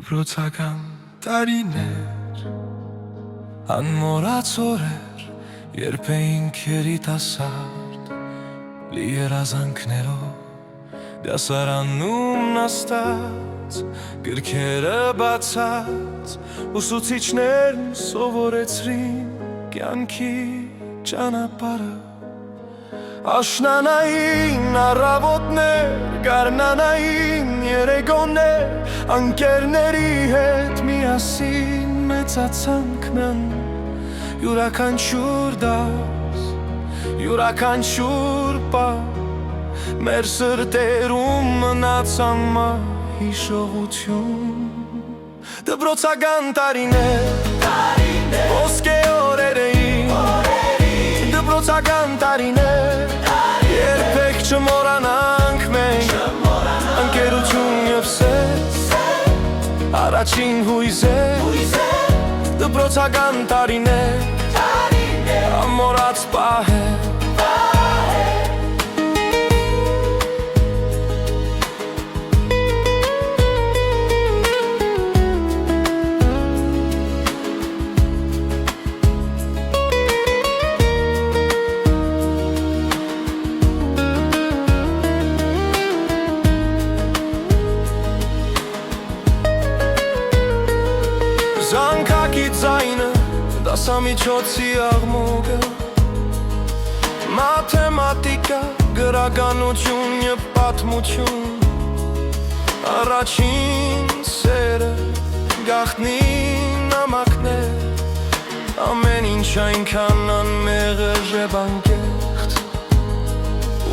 Դպրոցական տարիներ, անմոռաց օրեր, երբ էինք երիտասարդ, լի երազանքներով, դասարանում նստած, գրքերը բացած, ուսուցիչներն սովորեցրին կյանքի ճանապարհը։ Աշնանային առավոտներ, գարնանային երեկոներ, անկերների հետ միասին մեծացանք մենք, յուրաքանչյուր դաս, յուրաքանչյուր պահ, մեր սրտերում մնաց անմահ հիշողություն։ Դպրոցական տարիներ, ոսկե օրեր էին, դպրոցական տարիներ, երբեք չմոռանանք մենք, ընկերություն և սեր, առաջին հույզեր, դպրոցական տարիներ, ամորած պահեր։ Զանգակի ձայնը, դասամիջոցի աղմուկը, մաթեմատիկա, գրականություն և պատմություն, առաջին սերը, գաղտնի նամակներ, ամեն ինչ այնքան անմեղր և անկեղծ,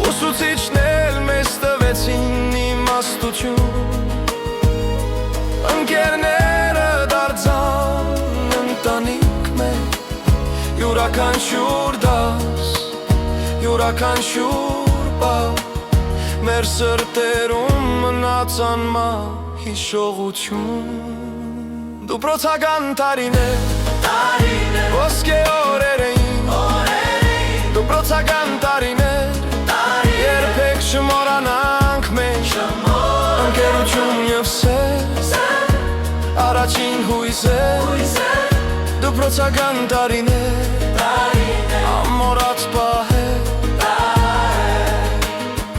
ուսուցիչներ մեզ տվեցին իմաստություն, ընկերները դարձան ընտանիք մեկ, յուրաքանչյուր դաս, յուրաքանչյուր պահ, մեր սրտերում մնաց անմահ հիշողություն։ Դպրոցական տարիներ, ոսկե օրեր էին, դպրոցական տարիներ, երբեք չմոռանանք մենք, ընկերություն և սեր, առաջին հույզեր, դպրոցական տարիներ, ամորած պահեր,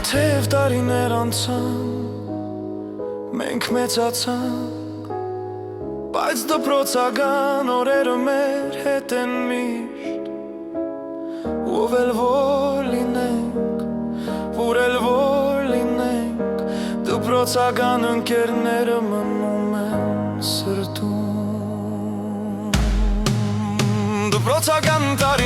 թեև տարիներ անցան, մենք մեծացանք, բայց դպրոցական օրերը մեր հետ են միշտ, ով էլ որ լինենք, որ էլ որ լինենք, դպրոցական ընկերները մնում են սրտում։ Դպրոցական տարիներ